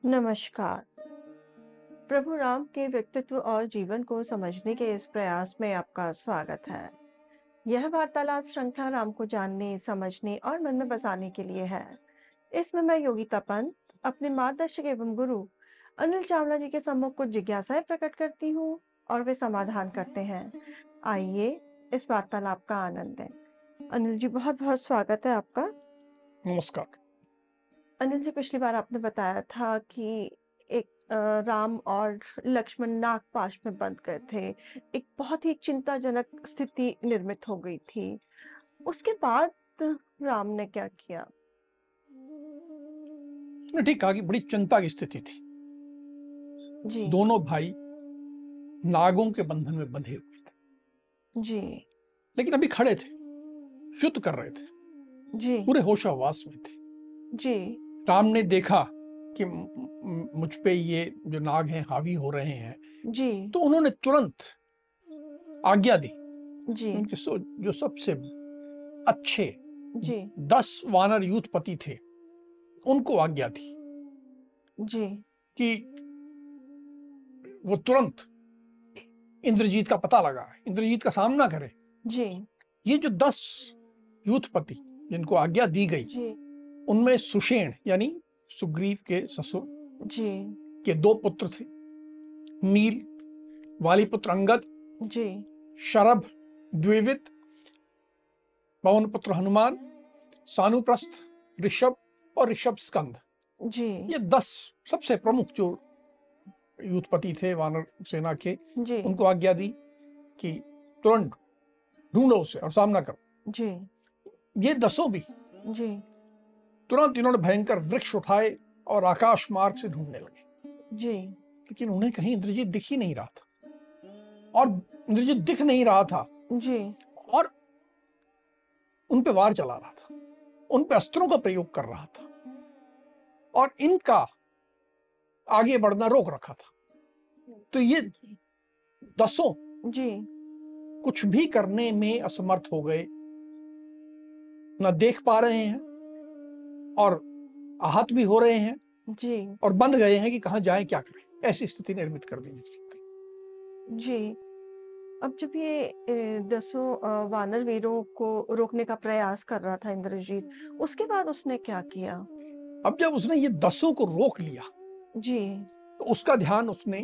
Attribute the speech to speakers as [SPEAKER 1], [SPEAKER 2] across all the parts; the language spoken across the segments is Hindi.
[SPEAKER 1] नमस्कार। प्रभु राम के व्यक्तित्व और जीवन को समझने के इस प्रयास में आपका स्वागत है। यह वार्तालाप श्रृंखला राम को जानने, समझने और मन में बसाने के लिए है। इसमें मैं योगिता पंत, अपने मार्गदर्शक एवं गुरु अनिल चावला जी के सम्मुख कुछ जिज्ञासाएं प्रकट करती हूँ और वे समाधान करते हैं। आइए इस वार्तालाप का आनंद लें। अनिल जी, बहुत बहुत स्वागत है आपका।
[SPEAKER 2] नमस्कार।
[SPEAKER 1] अनिल जी, पिछली बार आपने बताया था कि एक राम और लक्ष्मण नागपाश में बंद गए थे। एक बहुत ही चिंताजनक स्थिति निर्मित हो गई थी। उसके बाद राम ने क्या किया?
[SPEAKER 2] तुमने ठीक कहा कि बड़ी चिंता की स्थिति थी।
[SPEAKER 1] जी,
[SPEAKER 2] दोनों भाई नागों के बंधन में बंधे हुए थे,
[SPEAKER 1] जी,
[SPEAKER 2] लेकिन अभी खड़े थे, युद्ध कर रहे थे,
[SPEAKER 1] जी,
[SPEAKER 2] पूरे होशावास में थे।
[SPEAKER 1] जी,
[SPEAKER 2] राम ने देखा कि मुझ पे ये जो नाग हैं हावी हो रहे हैं,
[SPEAKER 1] जी,
[SPEAKER 2] तो उन्होंने तुरंत आज्ञा दी।
[SPEAKER 1] जी,
[SPEAKER 2] उनके जो सबसे अच्छे
[SPEAKER 1] जी,
[SPEAKER 2] 10 वानर यूथपति थे, उनको आज्ञा दी
[SPEAKER 1] जी,
[SPEAKER 2] कि वो तुरंत इंद्रजीत का पता लगा, इंद्रजीत का सामना करें।
[SPEAKER 1] जी,
[SPEAKER 2] ये जो 10 यूथपति जिनको आज्ञा दी गई,
[SPEAKER 1] जी,
[SPEAKER 2] उनमें सुषेण यानी सुग्रीव के ससुर
[SPEAKER 1] जी,
[SPEAKER 2] के 2 पुत्र थे, नील, वाली पुत्र अंगद,
[SPEAKER 1] जी,
[SPEAKER 2] शरभ, द्विविद, पवन पुत्र हनुमान, सानुप्रस्थ, ऋषभ और ऋषभ स्कंद।
[SPEAKER 1] जी,
[SPEAKER 2] ये 10 सबसे प्रमुख जो यूथपति थे वानर सेना के,
[SPEAKER 1] जी,
[SPEAKER 2] उनको आज्ञा दी कि तुरंत ढूंढो उसे और सामना करो।
[SPEAKER 1] जी,
[SPEAKER 2] ये 10 भी
[SPEAKER 1] जी,
[SPEAKER 2] तुरंत इन्होंने भयंकर वृक्ष उठाए और आकाश मार्ग से ढूंढने लगे,
[SPEAKER 1] जी,
[SPEAKER 2] लेकिन उन्हें कहीं इंद्रजीत दिख ही नहीं रहा था। और इंद्रजीत दिख नहीं रहा था
[SPEAKER 1] जी,
[SPEAKER 2] और उन पे वार चला रहा था, उन पे अस्त्रों का प्रयोग कर रहा था और इनका आगे बढ़ना रोक रखा था। तो ये 10
[SPEAKER 1] जी,
[SPEAKER 2] कुछ भी करने में असमर्थ हो गए, ना देख पा रहे हैं और आहत भी हो रहे हैं
[SPEAKER 1] जी,
[SPEAKER 2] और बंद गए हैं कि कहां जाएं, क्या करें। ऐसी स्थिति निर्मित कर दी इंद्रजीत।
[SPEAKER 1] जी। अब जब ये दसों वानर वीरों को रोकने का प्रयास कर रहा था इंद्रजीत, उसके बाद उसने क्या किया?
[SPEAKER 2] अब जब उसने ये 10 को रोक लिया,
[SPEAKER 1] जी,
[SPEAKER 2] तो उसका ध्यान उसने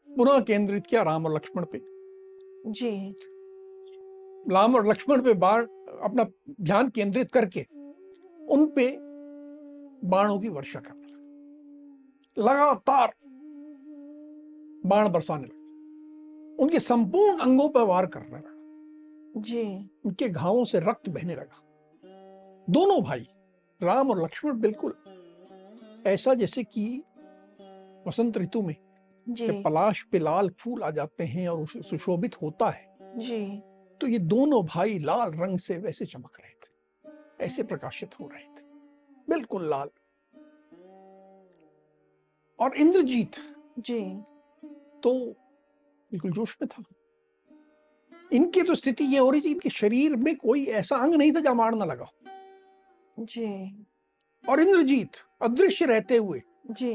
[SPEAKER 2] पुनः केंद्रित किया राम और लक्ष्मण पे।
[SPEAKER 1] जी,
[SPEAKER 2] राम और लक्ष्मण पे बाण अपना ध्यान केंद्रित करके उन पे बाणों की वर्षा करने लगा, लगातार बाण बरसाने लगा, उनके संपूर्ण अंगों पर वार करने लगा,
[SPEAKER 1] जी,
[SPEAKER 2] उनके घावों से रक्त बहने लगा। दोनों भाई राम और लक्ष्मण बिल्कुल ऐसा जैसे कि वसंत ऋतु में
[SPEAKER 1] जी,
[SPEAKER 2] जब पलाश पे लाल फूल आ जाते हैं और उसे सुशोभित होता है,
[SPEAKER 1] जी,
[SPEAKER 2] तो ये दोनों भाई लाल रंग से वैसे चमक रहे थे, ऐसे प्रकाशित हो रहे थे, बिल्कुल लाल। और इंद्रजीत
[SPEAKER 1] जी,
[SPEAKER 2] तो बिल्कुल जोश में था। इनकी तो स्थिति ये हो रही थी, इनके शरीर में कोई ऐसा अंग नहीं था जहां मार ना लगा।
[SPEAKER 1] जी,
[SPEAKER 2] और इंद्रजीत अदृश्य रहते हुए
[SPEAKER 1] जी,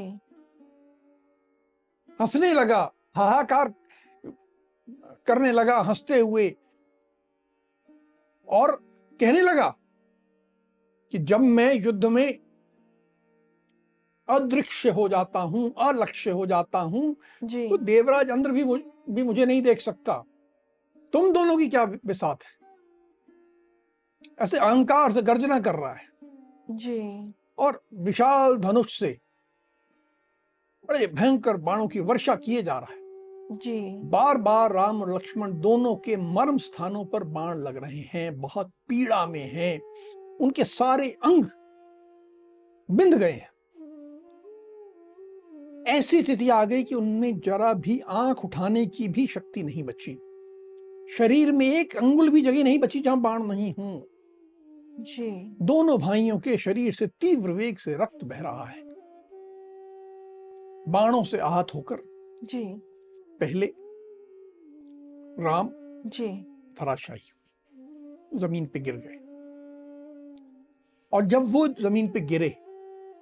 [SPEAKER 2] हंसने लगा, हाहाकार करने लगा हंसते हुए, और कहने लगा कि जब मैं युद्ध में अदृश्य हो जाता हूं, अलक्ष्य हो जाता हूं,
[SPEAKER 1] जी,
[SPEAKER 2] तो देवराज इंद्र भी मुझे नहीं देख सकता। तुम दोनों की क्या बिसात है। ऐसे अहंकार से गर्जना कर रहा है
[SPEAKER 1] जी,
[SPEAKER 2] और विशाल धनुष से बड़े भयंकर बाणों की वर्षा किए जा रहा है।
[SPEAKER 1] जी,
[SPEAKER 2] बार बार राम और लक्ष्मण दोनों के मर्म स्थानों पर बाण लग रहे हैं, बहुत पीड़ा में हैं, उनके सारे अंग बिंध गए हैं। ऐसी स्थिति आ गई कि उनमें जरा भी आंख उठाने की भी शक्ति नहीं बची, शरीर में एक अंगुल भी जगह नहीं बची जहां बाण नहीं हो।
[SPEAKER 1] जी,
[SPEAKER 2] दोनों भाइयों के शरीर से तीव्र वेग से रक्त बह रहा है। बाणों से आहत होकर
[SPEAKER 1] जी,
[SPEAKER 2] पहले राम
[SPEAKER 1] जी,
[SPEAKER 2] धराशायी जमीन पे गिर गए, और जब वो जमीन पे गिरे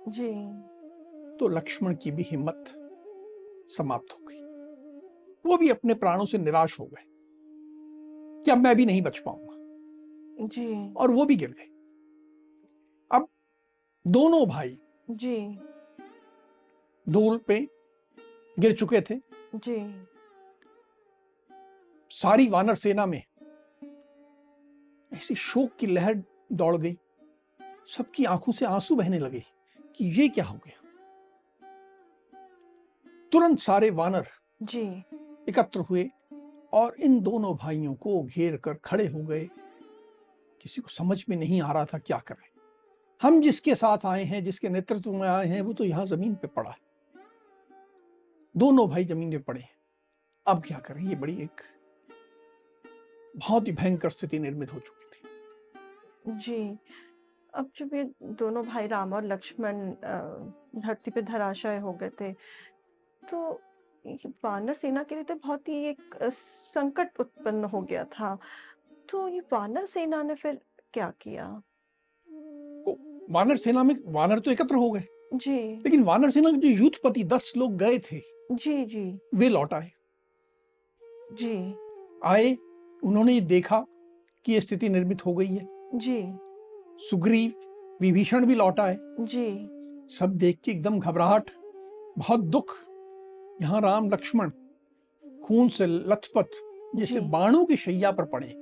[SPEAKER 1] जी,
[SPEAKER 2] तो लक्ष्मण की भी हिम्मत समाप्त हो गई। वो भी अपने प्राणों से निराश हो गए कि अब मैं भी नहीं बच पाऊंगा,
[SPEAKER 1] जी,
[SPEAKER 2] और वो भी गिर गए। अब दोनों भाई
[SPEAKER 1] जी,
[SPEAKER 2] धूल पे गिर चुके थे।
[SPEAKER 1] जी,
[SPEAKER 2] सारी वानर सेना में ऐसी शोक की लहर दौड़ गई, सबकी आंखों से आंसू बहने लगे कि ये क्या हो गया। तुरंत सारे वानर
[SPEAKER 1] जी,
[SPEAKER 2] एकत्र हुए और इन दोनों भाइयों को घेर कर खड़े हो गए। किसी को समझ में नहीं आ रहा था क्या करें। हम जिसके साथ आए हैं, जिसके नेतृत्व में आए हैं, वो तो यहां जमीन पे पड़ा है। दोनों भाई जमीन पे पड़े हैं। अब क्या करें? ये बड़ी एक बहुत ही भयंकर स्थिति निर्मित हो चुकी थी।
[SPEAKER 1] जी। अब जब ये दोनों भाई राम और लक्ष्मण धरती पे धराशायी हो गए थे, तो ये वानर सेना के लिए तो बहुत ही एक संकट उत्पन्न हो गया था। तो ये वानर सेना ने फिर क्या किया?
[SPEAKER 2] तो वानर सेना में वानर तो एकत्र हो गए,
[SPEAKER 1] जी,
[SPEAKER 2] लेकिन वानर सेना के जो यूथपति 10 लोग गए थे,
[SPEAKER 1] जी, जी,
[SPEAKER 2] वे लौट आए।
[SPEAKER 1] जी,
[SPEAKER 2] आए, उन्होंने ये देखा कि ये स्थिति निर्मित हो गई है।
[SPEAKER 1] जी,
[SPEAKER 2] सुग्रीव, विभीषण भी लौट आए।
[SPEAKER 1] जी,
[SPEAKER 2] सब देख के एकदम घबराहट, बहुत दुख। यहाँ राम लक्ष्मण खून से लथपथ जैसे
[SPEAKER 1] जी,
[SPEAKER 2] बाणों की शैया पर पड़े।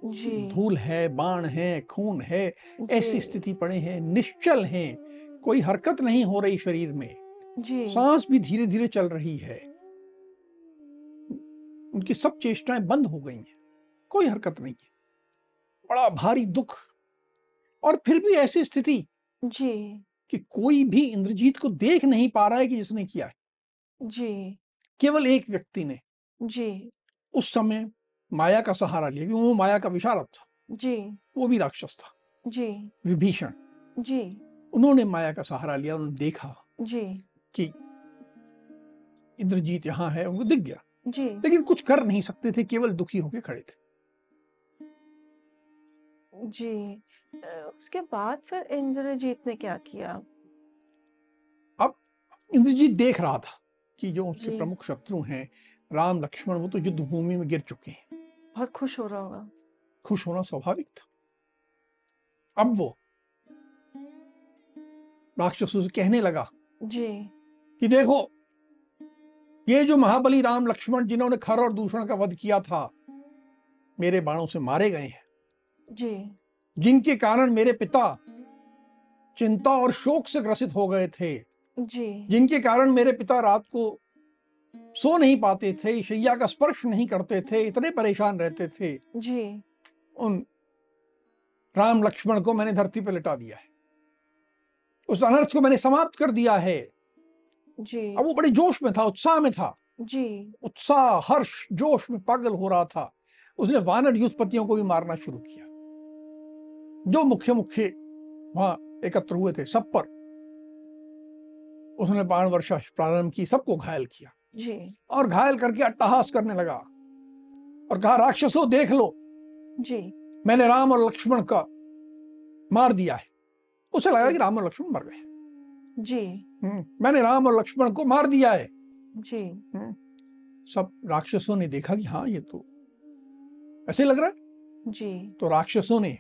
[SPEAKER 1] जी,
[SPEAKER 2] धूल है, बाण है, खून है, ऐसी
[SPEAKER 1] जी,
[SPEAKER 2] स्थिति पड़े हैं, निश्चल हैं, कोई हरकत नहीं हो रही शरीर में,
[SPEAKER 1] जी,
[SPEAKER 2] सांस भी धीरे धीरे चल रही है, उनकी सब चेष्टाएं बंद हो गई हैं, कोई हरकत नहीं है। बड़ा भारी दुख। और फिर भी ऐसी स्थिति
[SPEAKER 1] जी,
[SPEAKER 2] कि कोई भी इंद्रजीत को देख नहीं पा रहा है कि जिसने किया है।
[SPEAKER 1] जी,
[SPEAKER 2] केवल एक व्यक्ति ने
[SPEAKER 1] जी,
[SPEAKER 2] उस समय माया का सहारा लिया, क्योंकि वो माया का विशारद था,
[SPEAKER 1] जी,
[SPEAKER 2] वो भी राक्षस था,
[SPEAKER 1] जी,
[SPEAKER 2] विभीषण।
[SPEAKER 1] जी,
[SPEAKER 2] उन्होंने माया का सहारा लिया, उन्होंने देखा
[SPEAKER 1] जी,
[SPEAKER 2] कि इंद्रजीत यहाँ है, उनको दिख गया,
[SPEAKER 1] जी,
[SPEAKER 2] लेकिन कुछ कर नहीं सकते थे, केवल दुखी होकर खड़े थे।
[SPEAKER 1] जी। उसके बाद फिर इंद्रजीत ने क्या किया?
[SPEAKER 2] अब इंद्रजीत देख रहा था कि जो उसके
[SPEAKER 1] जी,
[SPEAKER 2] प्रमुख शत्रु हैं राम लक्ष्मण, वो तो युद्ध भूमि में गिर चुके हैं।
[SPEAKER 1] बहुत खुश हो रहा होगा।
[SPEAKER 2] खुश होना स्वाभाविक था। अब वो राक्षसों से कहने लगा
[SPEAKER 1] जी,
[SPEAKER 2] कि देखो, ये जो महाबली राम लक्ष्मण जिन्होंने खर और दूषण का वध किया था, मेरे बाणों से मारे गए हैं,
[SPEAKER 1] जी,
[SPEAKER 2] जिनके कारण मेरे पिता चिंता और शोक से ग्रसित हो गए थे,
[SPEAKER 1] जी,
[SPEAKER 2] जिनके कारण मेरे पिता रात को सो नहीं पाते थे, शैया का स्पर्श नहीं करते थे, इतने परेशान रहते थे।
[SPEAKER 1] जी,
[SPEAKER 2] उन राम लक्ष्मण को मैंने धरती पर लिटा दिया है, उस अनर्थ को मैंने समाप्त कर दिया है।
[SPEAKER 1] जी,
[SPEAKER 2] अब वो बड़े जोश में था, उत्साह में था,
[SPEAKER 1] जी,
[SPEAKER 2] उत्साह, हर्ष, जोश में पागल हो रहा था। उसने वानर युद्धपतियों को भी मारना शुरू किया, जो मुख्य मुख्य वहां एकत्र हुए थे, सब पर उसने बाण वर्षा प्रारंभ की, सबको घायल किया,
[SPEAKER 1] जी,
[SPEAKER 2] और घायल करके अट्टहास करने लगा और कहा, राक्षसों देख लो,
[SPEAKER 1] जी,
[SPEAKER 2] मैंने राम और लक्ष्मण का मार दिया है। उसे लगा
[SPEAKER 1] जी,
[SPEAKER 2] कि राम और लक्ष्मण मर गए।
[SPEAKER 1] जी,
[SPEAKER 2] मैंने राम और लक्ष्मण को मार दिया है।
[SPEAKER 1] जी,
[SPEAKER 2] सब राक्षसों ने देखा कि हाँ, ये तो ऐसे लग रहा है।
[SPEAKER 1] जी,
[SPEAKER 2] तो राक्षसों ने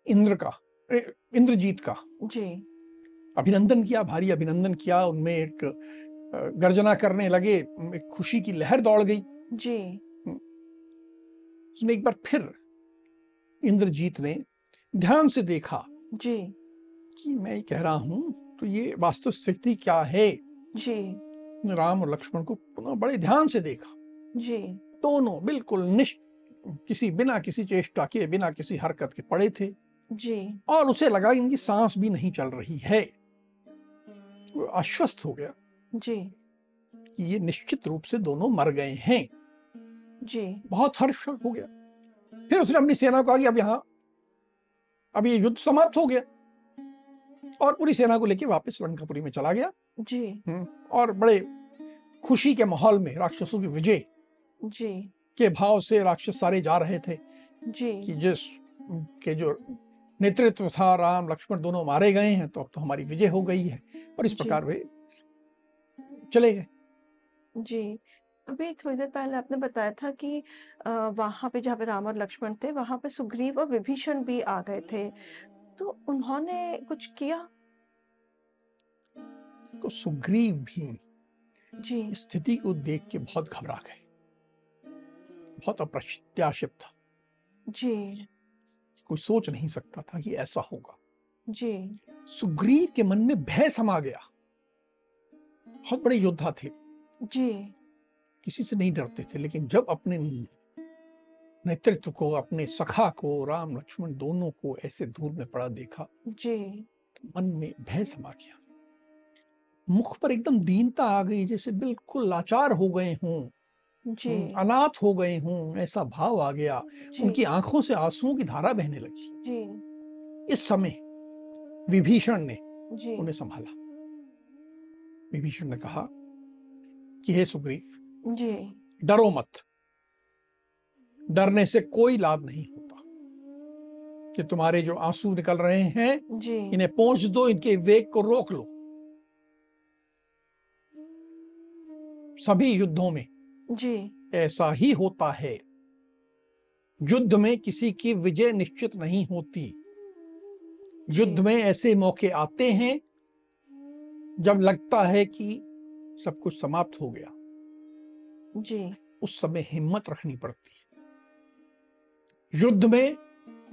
[SPEAKER 2] इंद्रजीत का
[SPEAKER 1] जी,
[SPEAKER 2] अभिनंदन किया, भारी अभिनंदन किया। उनमें एक गर्जना करने लगे, एक खुशी की लहर दौड़ गई।
[SPEAKER 1] जी,
[SPEAKER 2] उसने एक बार फिर इंद्रजीत ने ध्यान से देखा
[SPEAKER 1] जी,
[SPEAKER 2] कि मैं ये कह रहा हूं तो ये वास्तव स्थिति क्या है।
[SPEAKER 1] जी,
[SPEAKER 2] राम और लक्ष्मण को पुनः बड़े ध्यान से देखा,
[SPEAKER 1] जी,
[SPEAKER 2] दोनों बिल्कुल बिना किसी चेष्टा के, बिना किसी हरकत के पड़े थे,
[SPEAKER 1] जी,
[SPEAKER 2] और उसे लगा इनकी सांस भी नहीं चल रही है। वो आश्वस्त हो गया
[SPEAKER 1] जी,
[SPEAKER 2] कि ये निश्चित रूप से दोनों मर गए हैं।
[SPEAKER 1] जी,
[SPEAKER 2] बहुत हर्ष हो गया। फिर उसने अपनी सेना को कहा कि अब ये युद्ध समाप्त हो गया, और पूरी सेना को लेकर वापस लंकापुरी में चला गया।
[SPEAKER 1] जी,
[SPEAKER 2] और बड़े खुशी के माहौल में राक्षसों की विजय
[SPEAKER 1] जी,
[SPEAKER 2] के भाव से राक्षस सारे जा रहे थे
[SPEAKER 1] जी,
[SPEAKER 2] कि जिस के जो नेतृत्व था, राम लक्ष्मण दोनों मारे गए हैं, तो अब तो हमारी विजय हो गई है। और इस
[SPEAKER 1] जी।
[SPEAKER 2] प्रकार वे चले गए।
[SPEAKER 1] जी। अभी थोड़ी देर पहले आपने बताया था कि वहाँ पे जहाँ पे राम और लक्ष्मण थे, वहाँ पे सुग्रीव और विभीषण भी आ गए थे। तो उन्होंने कुछ किया?
[SPEAKER 2] तो सुग्रीव भी
[SPEAKER 1] जी।
[SPEAKER 2] इस स्थिति को देख के बहुत घबरा गए, बहुत अप्रत्याशित था,
[SPEAKER 1] जी।
[SPEAKER 2] कोई सोच नहीं सकता था कि ऐसा होगा।
[SPEAKER 1] जी।
[SPEAKER 2] सुग्रीव के मन में भय समा गया। बहुत बड़े योद्धा थे,
[SPEAKER 1] जी।
[SPEAKER 2] किसी से नहीं डरते थे, लेकिन जब अपने नेतृत्व को, अपने सखा को, राम लक्ष्मण दोनों को ऐसे धूल में पड़ा देखा,
[SPEAKER 1] जी।
[SPEAKER 2] तो मन में भय समा गया। मुख पर एकदम दीनता आ गई, जैसे बिल्कुल लाचार हो गए हों,
[SPEAKER 1] जी।
[SPEAKER 2] अनाथ हो गए हों, ऐसा भाव आ गया।
[SPEAKER 1] जी।
[SPEAKER 2] उनकी आंखों से आंसुओं की धारा बहने लगी।
[SPEAKER 1] जी।
[SPEAKER 2] इस समय विभीषण ने
[SPEAKER 1] जी।
[SPEAKER 2] उन्हें संभाला। विभीषण ने कहा कि हे सुग्रीव,
[SPEAKER 1] जी।
[SPEAKER 2] डरो मत, डरने से कोई लाभ नहीं होता। कि तुम्हारे जो आंसू निकल रहे हैं,
[SPEAKER 1] जी।
[SPEAKER 2] इन्हें पोंछ दो, इनके वेग को रोक लो। सभी युद्धों में
[SPEAKER 1] जी।
[SPEAKER 2] ऐसा ही होता है। युद्ध में किसी की विजय निश्चित नहीं होती। युद्ध
[SPEAKER 1] जी।
[SPEAKER 2] में ऐसे मौके आते हैं जब लगता है कि सब कुछ समाप्त हो गया।
[SPEAKER 1] जी।
[SPEAKER 2] उस समय हिम्मत रखनी पड़ती है। युद्ध में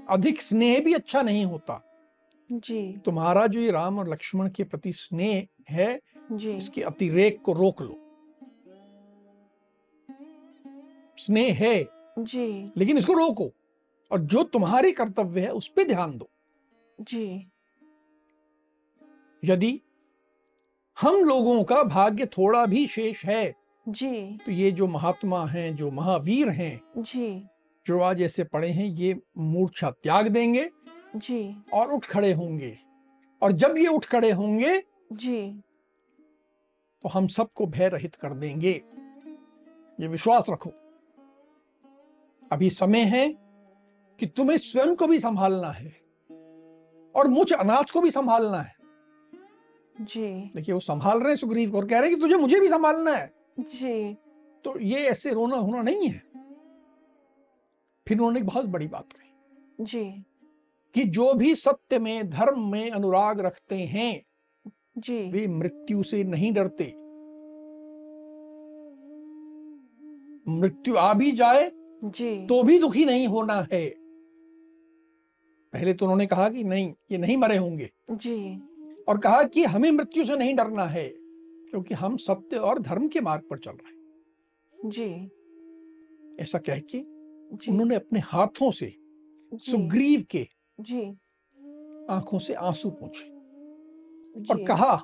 [SPEAKER 2] अधिक स्नेह भी अच्छा नहीं होता।
[SPEAKER 1] जी।
[SPEAKER 2] तुम्हारा जो ये राम और लक्ष्मण के प्रति स्नेह है,
[SPEAKER 1] जी।
[SPEAKER 2] इसके अतिरेक को रोक लो। स्नेह है,
[SPEAKER 1] जी।
[SPEAKER 2] लेकिन इसको रोको, और जो तुम्हारे कर्तव्य है उस पर ध्यान दो।
[SPEAKER 1] जी।
[SPEAKER 2] यदि हम लोगों का भाग्य थोड़ा भी शेष है,
[SPEAKER 1] जी।
[SPEAKER 2] तो ये जो महात्मा हैं, जो महावीर हैं,
[SPEAKER 1] जी।
[SPEAKER 2] जो आज ऐसे पड़े हैं, ये मूर्छा त्याग देंगे
[SPEAKER 1] जी।
[SPEAKER 2] और उठ खड़े होंगे। और जब ये उठ खड़े होंगे,
[SPEAKER 1] जी।
[SPEAKER 2] तो हम सबको भय रहित कर देंगे। ये विश्वास रखो। अभी समय है कि तुम्हें स्वयं को भी संभालना है और मुझ अनाथ को भी संभालना है।
[SPEAKER 1] जी।
[SPEAKER 2] देखिए, वो संभाल रहे हैं सुग्रीव को और कह रहे हैं कि तुझे मुझे भी संभालना है।
[SPEAKER 1] जी।
[SPEAKER 2] तो ये ऐसे रोना होना नहीं है। फिर उन्होंने एक बहुत बड़ी बात कही
[SPEAKER 1] जी।
[SPEAKER 2] कि जो भी सत्य में, धर्म में अनुराग रखते हैं,
[SPEAKER 1] जी।
[SPEAKER 2] वे मृत्यु से नहीं डरते। मृत्यु आ भी जाए
[SPEAKER 1] जी।
[SPEAKER 2] तो भी दुखी नहीं होना है। पहले तो उन्होंने कहा कि नहीं, ये नहीं मरे होंगे,
[SPEAKER 1] जी।
[SPEAKER 2] और कहा कि हमें मृत्यु से नहीं डरना है, क्योंकि हम सत्य और धर्म के मार्ग पर चल रहे हैं।
[SPEAKER 1] जी।
[SPEAKER 2] ऐसा कह के
[SPEAKER 1] जी।
[SPEAKER 2] उन्होंने अपने हाथों से
[SPEAKER 1] जी।
[SPEAKER 2] सुग्रीव के
[SPEAKER 1] जी।
[SPEAKER 2] आंखों से आंसू पोंछे और
[SPEAKER 1] जी।
[SPEAKER 2] कहा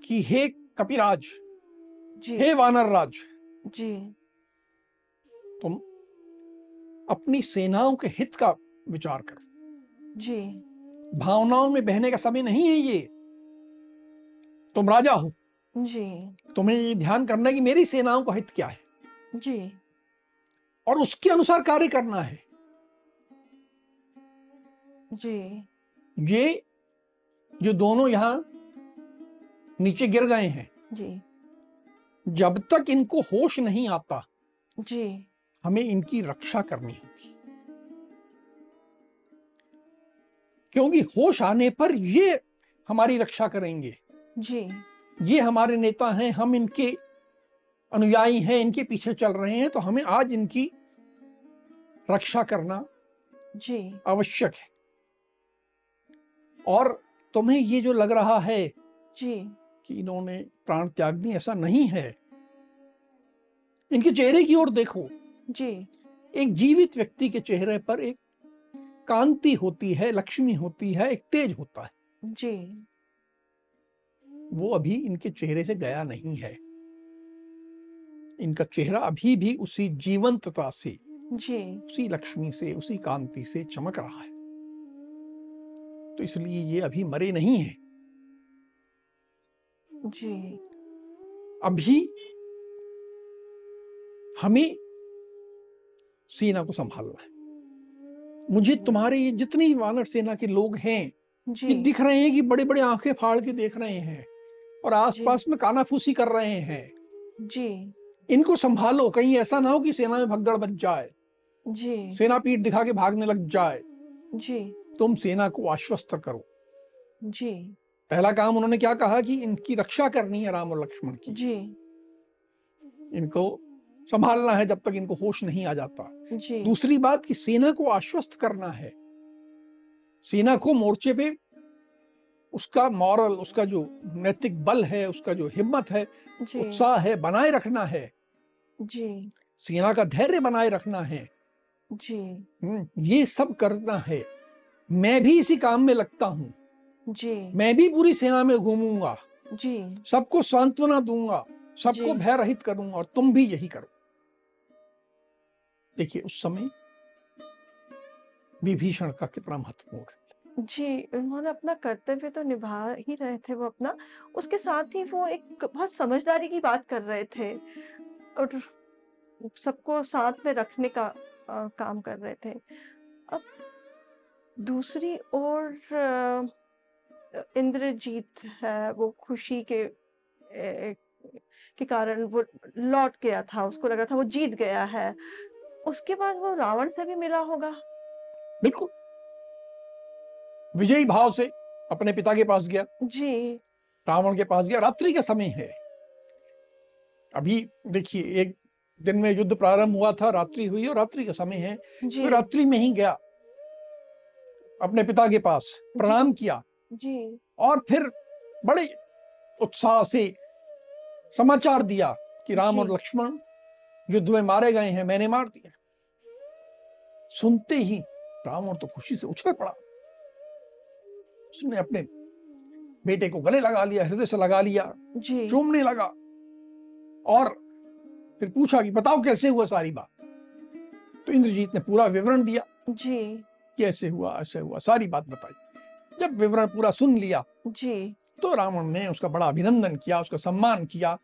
[SPEAKER 2] कि हे कपिराज,
[SPEAKER 1] जी।
[SPEAKER 2] हे वानर राज,
[SPEAKER 1] जी।
[SPEAKER 2] तुम अपनी सेनाओं के हित का विचार करो।
[SPEAKER 1] जी।
[SPEAKER 2] भावनाओं में बहने का समय नहीं है ये। तुम राजा हो,
[SPEAKER 1] जी।
[SPEAKER 2] तुम्हें ये ध्यान करना है कि मेरी सेनाओं का हित क्या है
[SPEAKER 1] जी।
[SPEAKER 2] और उसके अनुसार कार्य करना है।
[SPEAKER 1] जी।
[SPEAKER 2] ये जो दोनों यहां नीचे गिर गए हैं,
[SPEAKER 1] जी।
[SPEAKER 2] जब तक इनको होश नहीं आता,
[SPEAKER 1] जी।
[SPEAKER 2] हमें इनकी रक्षा करनी होगी। क्योंकि होश आने पर ये हमारी रक्षा करेंगे।
[SPEAKER 1] जी।
[SPEAKER 2] ये हमारे नेता हैं, हम इनके अनुयायी हैं, इनके पीछे चल रहे हैं, तो हमें आज इनकी रक्षा करना
[SPEAKER 1] जी।
[SPEAKER 2] आवश्यक है। और तुम्हें ये जो लग रहा है
[SPEAKER 1] जी।
[SPEAKER 2] कि इन्होंने प्राण त्याग दिए, ऐसा नहीं है। इनके चेहरे की ओर देखो।
[SPEAKER 1] जी।
[SPEAKER 2] एक जीवित व्यक्ति के चेहरे पर एक कांति होती है, लक्ष्मी होती है, एक तेज होता है।
[SPEAKER 1] जी।
[SPEAKER 2] वो अभी इनके चेहरे से गया नहीं है। इनका चेहरा अभी भी उसी जीवंतता से,
[SPEAKER 1] जी।
[SPEAKER 2] उसी लक्ष्मी से, उसी कांति से चमक रहा है। तो इसलिए ये अभी मरे नहीं हैं।
[SPEAKER 1] जी।
[SPEAKER 2] अभी हमें सेना को संभालना है। मुझे तुम्हारे ये जितनी वानर सेना के लोग हैं ये
[SPEAKER 1] जी,
[SPEAKER 2] दिख रहे हैं कि बड़े बड़े आंखें फाड़ के देख रहे हैं और
[SPEAKER 1] जी,
[SPEAKER 2] आसपास में कानाफूसी कर रहे हैं।
[SPEAKER 1] जी,
[SPEAKER 2] इनको संभालो, कहीं ऐसा ना हो कि सेना में भगदड़ बच जाए,
[SPEAKER 1] जी,
[SPEAKER 2] सेना पीठ दिखा के भागने लग जाए।
[SPEAKER 1] जी,
[SPEAKER 2] तुम सेना को आश्वस्त करो।
[SPEAKER 1] जी,
[SPEAKER 2] पहला काम उन्होंने क्या कहा कि इनकी रक्षा करनी है, राम और लक्ष्मण की।
[SPEAKER 1] जी,
[SPEAKER 2] इनको संभालना है जब तक इनको होश नहीं आ जाता।
[SPEAKER 1] जी,
[SPEAKER 2] दूसरी बात कि सेना को आश्वस्त करना है, सेना को मोर्चे पे उसका मॉरल, उसका जो नैतिक बल है, उसका जो हिम्मत है,
[SPEAKER 1] जी,
[SPEAKER 2] उत्साह है, बनाए रखना है।
[SPEAKER 1] जी,
[SPEAKER 2] सेना का धैर्य बनाए रखना है।
[SPEAKER 1] जी,
[SPEAKER 2] ये सब करना है। मैं भी इसी काम में लगता हूं।
[SPEAKER 1] जी,
[SPEAKER 2] मैं भी पूरी सेना में घूमूंगा,
[SPEAKER 1] जी,
[SPEAKER 2] सबको सांत्वना दूंगा, सबको
[SPEAKER 1] जी,
[SPEAKER 2] भय रहित करूंगा और तुम भी यही करो। देखिए उस समय विभीषण का कितना महत्वपूर्ण है।
[SPEAKER 1] जी, उन्होंने अपना कर्तव्य तो निभा ही रहे थे वो अपना, उसके साथ ही वो एक बहुत समझदारी की बात कर रहे थे और सबको साथ में रखने का काम कर रहे थे। अब दूसरी ओर इंद्रजीत है, वो खुशी के कारण वो लौट गया था, उसको लगा था वो जीत गया है। उसके बाद वो रावण से भी मिला होगा?
[SPEAKER 2] बिल्कुल विजयी भाव से अपने पिता के पास गया,
[SPEAKER 1] जी,
[SPEAKER 2] रावण के पास गया। रात्रि का समय है अभी। देखिए एक दिन में युद्ध प्रारंभ हुआ था, रात्रि हुई और रात्रि का समय है,
[SPEAKER 1] जी,
[SPEAKER 2] तो रात्रि में ही गया अपने पिता के पास,
[SPEAKER 1] जी,
[SPEAKER 2] प्रणाम किया
[SPEAKER 1] जी,
[SPEAKER 2] और फिर बड़े उत्साह से समाचार दिया कि राम
[SPEAKER 1] जी,
[SPEAKER 2] और लक्ष्मण युद्ध में मारे गए हैं, मैंने मार दिया। सुनते ही रावण तो खुशी से उछल पड़ा। उसने अपने बेटे को गले लगा लिया, हृदय से लगा लिया,
[SPEAKER 1] जी,
[SPEAKER 2] चूमने लगा और फिर पूछा कि बताओ कैसे हुआ सारी बात। तो इंद्रजीत ने पूरा विवरण दिया,
[SPEAKER 1] जी,
[SPEAKER 2] कैसे हुआ, ऐसे हुआ, सारी बात बताई। जब विवरण पूरा सुन लिया
[SPEAKER 1] जी,
[SPEAKER 2] तो रावण ने उसका बड़ा अभिनंदन किया, उसका सम्मान किया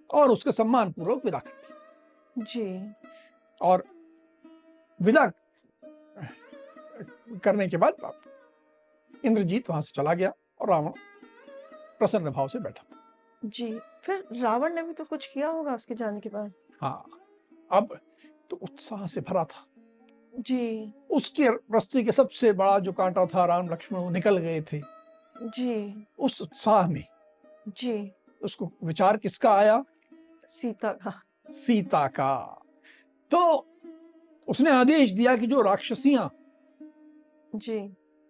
[SPEAKER 2] और उसका सम्मान पूर्वक विदा कर दिया।
[SPEAKER 1] जी,
[SPEAKER 2] और विदा करने के बाद इंद्रजीत वहां से चला गया और रावण प्रसन्न भाव से बैठा था।
[SPEAKER 1] जी। फिर रावण ने भी तो कुछ किया होगा उसके जाने के बाद?
[SPEAKER 2] हाँ, अब तो उत्साह से भरा था।
[SPEAKER 1] जी,
[SPEAKER 2] उसके रस्ते के सबसे बड़ा जो कांटा था, राम लक्ष्मण वो निकल गए थे।
[SPEAKER 1] जी,
[SPEAKER 2] उस उत्साह में
[SPEAKER 1] जी,
[SPEAKER 2] उसको विचार किसका आया?
[SPEAKER 1] सीता का।
[SPEAKER 2] सीता का। तो उसने आदेश दिया कि जो राक्षसियां
[SPEAKER 1] जी,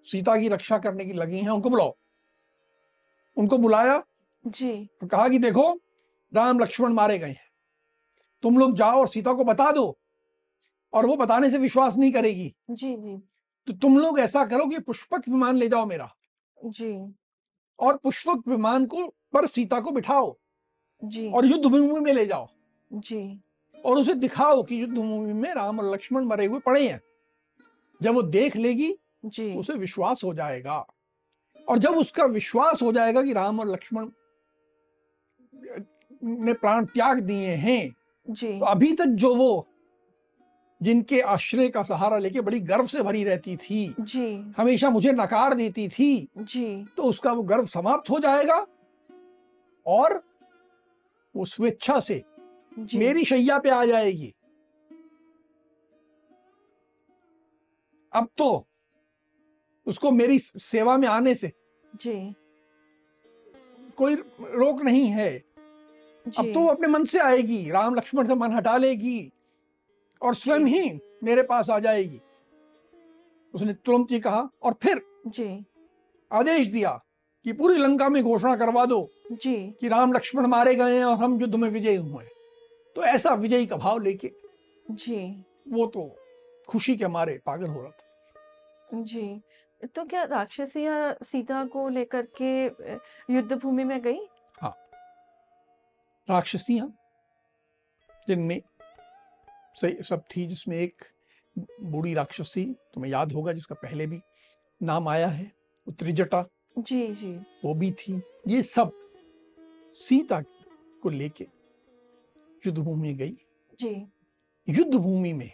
[SPEAKER 2] सीता की रक्षा करने की लगी हैं उनको बुलाओ। उनको बुलाया
[SPEAKER 1] जी,
[SPEAKER 2] और कहा कि देखो राम लक्ष्मण मारे गए हैं, तुम लोग जाओ और सीता को बता दो। और वो बताने से विश्वास नहीं करेगी,
[SPEAKER 1] जी, जी,
[SPEAKER 2] तो तुम लोग ऐसा करो कि पुष्पक विमान ले जाओ मेरा,
[SPEAKER 1] जी,
[SPEAKER 2] और पुष्पक विमान को पर सीता को बिठाओ
[SPEAKER 1] जी,
[SPEAKER 2] और युद्ध भूमि में ले जाओ
[SPEAKER 1] जी,
[SPEAKER 2] और उसे दिखाओ कि युद्ध भूमि में राम और लक्ष्मण मरे हुए पड़े हैं। जब वो देख लेगी
[SPEAKER 1] जी,
[SPEAKER 2] तो उसे विश्वास हो जाएगा, और जब उसका विश्वास हो जाएगा कि राम और लक्ष्मण ने प्राण त्याग दिए हैं,
[SPEAKER 1] जी,
[SPEAKER 2] तो अभी तक जो वो जिनके आश्रय का सहारा लेके बड़ी गर्व से भरी रहती थी,
[SPEAKER 1] जी,
[SPEAKER 2] हमेशा मुझे नकार देती थी,
[SPEAKER 1] जी,
[SPEAKER 2] तो उसका वो गर्व समाप्त हो जाएगा और वो स्वेच्छा से
[SPEAKER 1] जी,
[SPEAKER 2] मेरी शैया पे आ जाएगी। अब तो उसको मेरी सेवा में आने से
[SPEAKER 1] जी,
[SPEAKER 2] कोई रोक नहीं है। अब तो वो अपने मन से आएगी, राम लक्ष्मण से मन हटा लेगी और स्वयं
[SPEAKER 1] जी,
[SPEAKER 2] ही मेरे पास आ जाएगी। उसने तुरंत ही कहा और फिर
[SPEAKER 1] जी,
[SPEAKER 2] आदेश दिया कि पूरी लंका में घोषणा करवा दो
[SPEAKER 1] जी,
[SPEAKER 2] कि राम लक्ष्मण मारे गए हैं और हम युद्ध में विजयी हुए हैं। तो ऐसा विजयी का भाव लेके
[SPEAKER 1] जी,
[SPEAKER 2] वो तो खुशी के मारे पागल हो रहा था।
[SPEAKER 1] जी। तो क्या राक्षसियाँ सीता को लेकर के युद्ध भूमि में गई?
[SPEAKER 2] हाँ, राक्षसियां जिनमें से सब थी, जिसमें एक बूढ़ी राक्षसी तुम्हें याद होगा जिसका पहले भी नाम आया है, वो त्रिजटा,
[SPEAKER 1] जी, जी,
[SPEAKER 2] वो भी थी। ये सब सीता को लेके युद्ध भूमि गई।
[SPEAKER 1] जी,
[SPEAKER 2] युद्ध भूमि में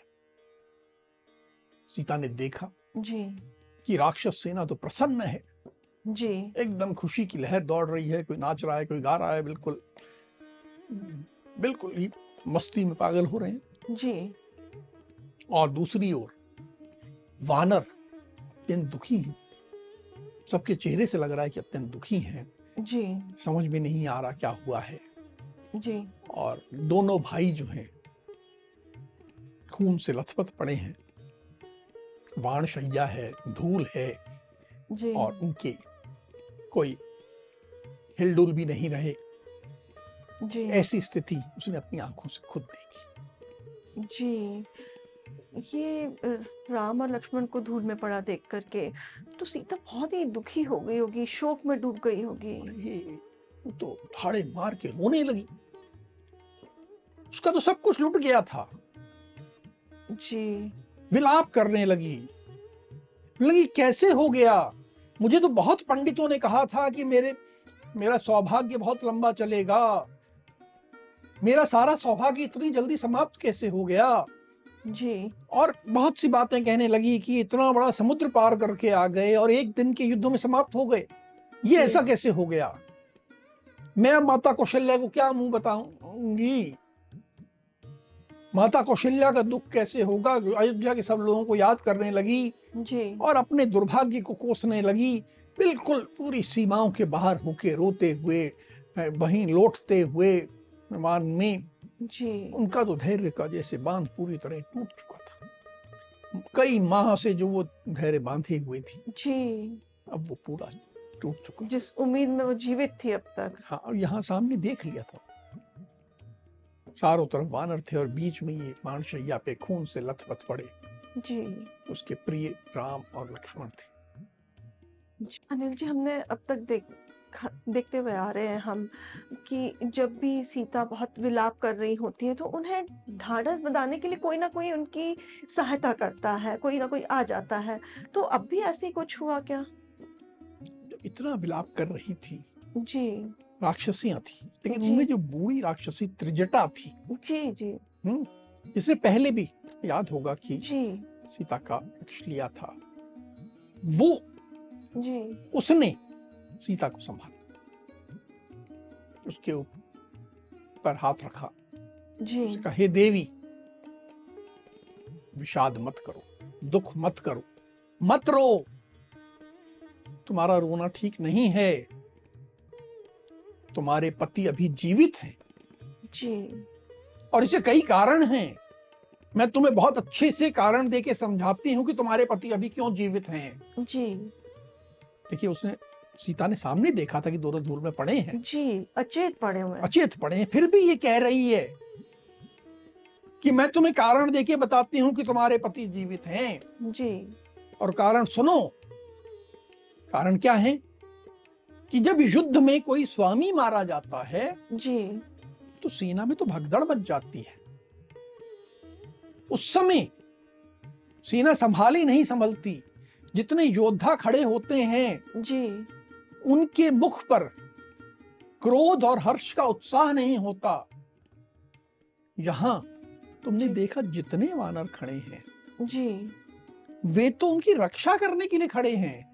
[SPEAKER 2] सीता ने देखा
[SPEAKER 1] जी,
[SPEAKER 2] कि राक्षस सेना तो प्रसन्न है,
[SPEAKER 1] जी,
[SPEAKER 2] एकदम खुशी की लहर दौड़ रही है, कोई नाच रहा है, कोई गा रहा है, बिल्कुल बिल्कुल ही मस्ती में पागल हो रहे हैं।
[SPEAKER 1] जी,
[SPEAKER 2] और दूसरी ओर वानर अत्यंत दुखी हैं, सबके चेहरे से लग रहा है कि अत्यंत दुखी हैं,
[SPEAKER 1] जी,
[SPEAKER 2] समझ में नहीं आ रहा क्या हुआ है।
[SPEAKER 1] जी,
[SPEAKER 2] और दोनों भाई जो हैं खून से लथपथ पड़े हैं, वाण शैया है, धूल है,
[SPEAKER 1] जी,
[SPEAKER 2] और उनके कोई हिलडुल भी नहीं रहे।
[SPEAKER 1] जी,
[SPEAKER 2] ऐसी स्थिति उसने अपनी आंखों से खुद देखी।
[SPEAKER 1] जी। ये राम और लक्ष्मण को धूल में पड़ा देख करके तो सीता बहुत ही दुखी हो गई होगी, शोक में डूब गई होगी।
[SPEAKER 2] ये वो तो ठाड़े मार के रोने लगी, उसका तो सब कुछ लुट गया था।
[SPEAKER 1] जी,
[SPEAKER 2] विलाप करने लगी कैसे हो गया, मुझे तो बहुत पंडितों ने कहा था कि मेरा सौभाग्य बहुत लंबा चलेगा, मेरा सारा सौभाग्य इतनी जल्दी समाप्त कैसे हो गया।
[SPEAKER 1] जी,
[SPEAKER 2] और बहुत सी बातें कहने लगी कि इतना बड़ा समुद्र पार करके आ गए और एक दिन के युद्ध में समाप्त हो गए, ये
[SPEAKER 1] जी,
[SPEAKER 2] ऐसा कैसे हो गया। मैं माता कौशल्या को क्या मुंह बताऊंगी, माता कौशल्या का दुख कैसे होगा। अयोध्या के सब लोगों को याद करने लगी
[SPEAKER 1] जी,
[SPEAKER 2] और अपने दुर्भाग्य को कोसने लगी, बिल्कुल पूरी सीमाओं के बाहर होके रोते हुए, वहीं लौटते हुए विमान में।
[SPEAKER 1] जी,
[SPEAKER 2] उनका तो धैर्य का जैसे बांध पूरी तरह टूट चुका था। कई माह से जो वो धैर्य बांधे हुए थी,
[SPEAKER 1] जी,
[SPEAKER 2] अब वो पूरा टूट चुका था।
[SPEAKER 1] जिस उम्मीद में वो जीवित थी अब तक।
[SPEAKER 2] हाँ, अब यहाँ सामने देख लिया था, चारों तरफ वानर थे और बीच में ये मानशैया पे खून से लथपथ पड़े
[SPEAKER 1] जी,
[SPEAKER 2] उसके प्रिय राम और लक्ष्मण थे।
[SPEAKER 1] अनिल जी, हमने अब तक देखते हुए आ रहे हैं हम कि जब भी सीता बहुत विलाप कर रही होती है तो उन्हें ढाढ़स बंधाने के लिए कोई ना कोई उनकी सहायता करता है, कोई ना कोई आ जाता है। तो अब भी ऐसे ही कुछ हुआ क्या?
[SPEAKER 2] जब इतना विलाप कर रही थी,
[SPEAKER 1] जी,
[SPEAKER 2] राक्षसियां थी, लेकिन
[SPEAKER 1] जी,
[SPEAKER 2] उनमें जो बूढ़ी राक्षसी त्रिजटा थी,
[SPEAKER 1] जी, जी,
[SPEAKER 2] जिसने पहले भी याद होगा कि
[SPEAKER 1] जी,
[SPEAKER 2] सीता का पक्ष लिया था, वो
[SPEAKER 1] जी,
[SPEAKER 2] उसने सीता को संभाला, उसके ऊपर हाथ रखा,
[SPEAKER 1] जी,
[SPEAKER 2] उसने कहा हे देवी, विषाद मत करो, दुख मत करो, मत रो, तुम्हारा रोना ठीक नहीं है, तुम्हारे पति अभी जीवित हैं
[SPEAKER 1] जी,
[SPEAKER 2] और इसे कई कारण हैं। मैं तुम्हें बहुत अच्छे से कारण देके समझाती हूं कि तुम्हारे पति अभी क्यों जीवित हैं।
[SPEAKER 1] जी,
[SPEAKER 2] देखिए, उसने सीता ने सामने देखा था कि दोनों धूल में पड़े हैं,
[SPEAKER 1] जी, अचेत पड़े हुए हैं।
[SPEAKER 2] अचेत पड़े हैं, फिर भी ये कह रही है कि मैं तुम्हें कारण देके बताती हूं कि तुम्हारे पति जीवित हैं।
[SPEAKER 1] जी,
[SPEAKER 2] और कारण सुनो, कारण क्या है कि जब युद्ध में कोई स्वामी मारा जाता है
[SPEAKER 1] जी,
[SPEAKER 2] तो सेना में तो भगदड़ मच जाती है। उस समय सेना संभाली नहीं संभलती, जितने योद्धा खड़े होते हैं
[SPEAKER 1] जी,
[SPEAKER 2] उनके मुख पर क्रोध और हर्ष का उत्साह नहीं होता। यहां तुमने
[SPEAKER 1] जी,
[SPEAKER 2] देखा जितने वानर खड़े हैं
[SPEAKER 1] जी,
[SPEAKER 2] वे तो उनकी रक्षा करने के लिए खड़े हैं।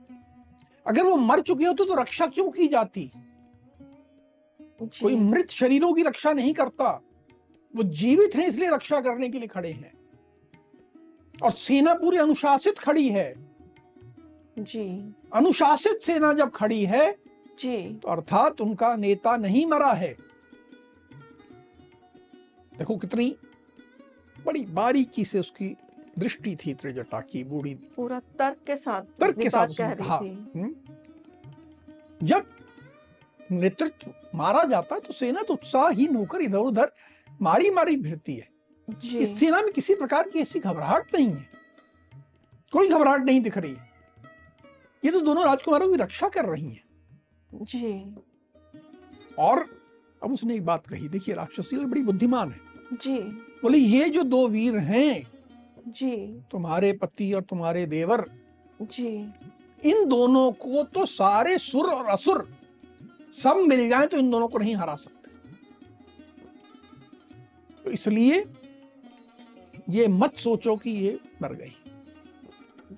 [SPEAKER 2] अगर वो मर चुके होते तो रक्षा क्यों की जाती। कोई
[SPEAKER 1] जी,
[SPEAKER 2] मृत शरीरों की रक्षा नहीं करता, वो जीवित हैं इसलिए रक्षा करने के लिए खड़े हैं। और सेना पूरी अनुशासित खड़ी है,
[SPEAKER 1] जी,
[SPEAKER 2] अनुशासित सेना जब खड़ी है
[SPEAKER 1] जी,
[SPEAKER 2] तो अर्थात उनका नेता नहीं मरा है। देखो कितनी बड़ी बारीकी से उसकी दृष्टि थी त्रिजटा की, बूढ़ी
[SPEAKER 1] पूरा तर्क के साथ
[SPEAKER 2] तर्क
[SPEAKER 1] अपनी
[SPEAKER 2] के साथ
[SPEAKER 1] बात
[SPEAKER 2] उसने
[SPEAKER 1] कह रही
[SPEAKER 2] कहा।
[SPEAKER 1] थी।
[SPEAKER 2] जब नेतृत्व मारा जाता है तो सेना तो उत्साहहीन होकर इधर उधर मारी मारी भिड़ती है।
[SPEAKER 1] जी,
[SPEAKER 2] इस सेना में किसी प्रकार की ऐसी घबराहट नहीं है, कोई घबराहट नहीं दिख रही है। ये तो दोनों राजकुमारों की रक्षा कर रही हैं।
[SPEAKER 1] जी,
[SPEAKER 2] और अब उसने एक बात कही, देखिए राक्षसी बड़ी बुद्धिमान है,
[SPEAKER 1] जी,
[SPEAKER 2] बोले ये जो दो वीर हैं,
[SPEAKER 1] जी,
[SPEAKER 2] तुम्हारे पति और तुम्हारे देवर,
[SPEAKER 1] जी,
[SPEAKER 2] इन दोनों को तो सारे सुर और असुर सब मिल जाए तो इन दोनों को नहीं हरा सकते। तो इसलिए ये मत सोचो कि ये मर गई।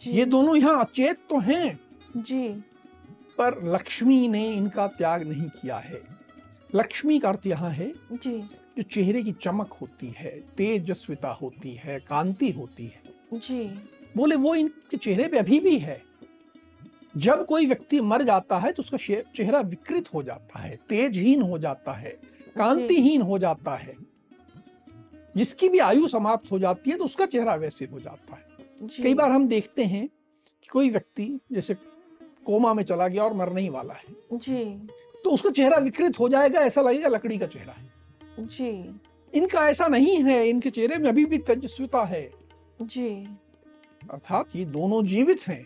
[SPEAKER 1] जी।
[SPEAKER 2] ये दोनों यहाँ अचेत तो हैं,
[SPEAKER 1] जी।
[SPEAKER 2] पर लक्ष्मी ने इनका त्याग नहीं किया है। लक्ष्मी का अर्थ यहाँ है
[SPEAKER 1] जी।
[SPEAKER 2] जो चेहरे की चमक होती है, तेजस्विता होती है, कांति होती है।
[SPEAKER 1] जी।
[SPEAKER 2] बोले वो इनके चेहरे पे अभी भी है। जब कोई व्यक्ति मर जाता है तो उसका चेहरा विकृत हो जाता है, तेजहीन हो जाता है,
[SPEAKER 1] जी।
[SPEAKER 2] कांतिहीन हो जाता है। जिसकी भी आयु समाप्त हो जाती है तो उसका चेहरा वैसे हो जाता है।
[SPEAKER 1] जी।
[SPEAKER 2] कई बार हम देखते हैं कि कोई व्यक्ति जैसे कोमा में चला गया और मरने ही वाला है,
[SPEAKER 1] जी।
[SPEAKER 2] तो उसका चेहरा विकृत हो जाएगा, ऐसा लगेगा लकड़ी का चेहरा है।
[SPEAKER 1] जी।
[SPEAKER 2] इनका ऐसा नहीं है, इनके चेहरे में अभी भी तेजस्विता है।
[SPEAKER 1] जी।
[SPEAKER 2] अर्थात ये दोनों जीवित हैं।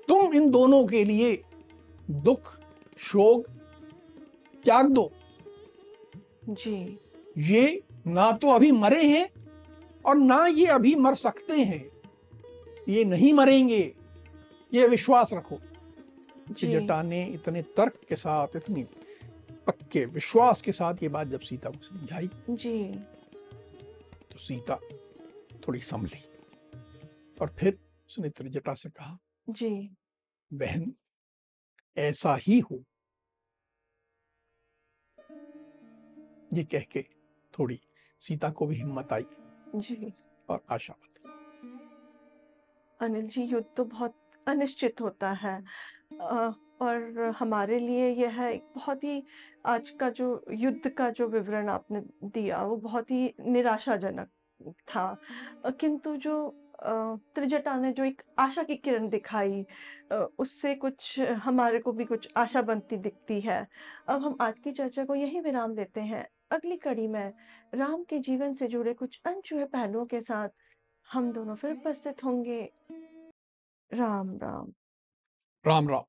[SPEAKER 2] तुम इन दोनों के लिए दुख, शोक त्याग दो।
[SPEAKER 1] जी।
[SPEAKER 2] ये ना तो अभी मरे हैं और ना ये अभी मर सकते हैं। ये नहीं मरेंगे, ये विश्वास रखो। कि
[SPEAKER 1] जी।
[SPEAKER 2] जटा ने इतने तर्क के साथ, इतनी पक्के विश्वास के साथ ये बात जब सीता को समझाई
[SPEAKER 1] जी।
[SPEAKER 2] तो सीता थोड़ी संभली और फिर उसने त्रिजटा से कहा,
[SPEAKER 1] जी।
[SPEAKER 2] बहन ऐसा ही हो। ये कह के थोड़ी सीता को भी हिम्मत आई
[SPEAKER 1] जी।
[SPEAKER 2] और आशा बंधी।
[SPEAKER 1] अनिल जी, युद्ध तो बहुत अनिश्चित होता है। और हमारे लिए यह एक बहुत ही आज का जो युद्ध का जो विवरण आपने दिया वो बहुत ही निराशाजनक था। किंतु जो त्रिजटा ने जो एक आशा की किरण दिखाई, उससे कुछ हमारे को भी कुछ आशा बनती दिखती है। अब हम आज की चर्चा को यहीं विराम देते हैं। अगली कड़ी में राम के जीवन से जुड़े कुछ अनछुए पहलुओं के साथ हम दोनों फिर उपस्थित होंगे। राम राम।
[SPEAKER 2] राम राम।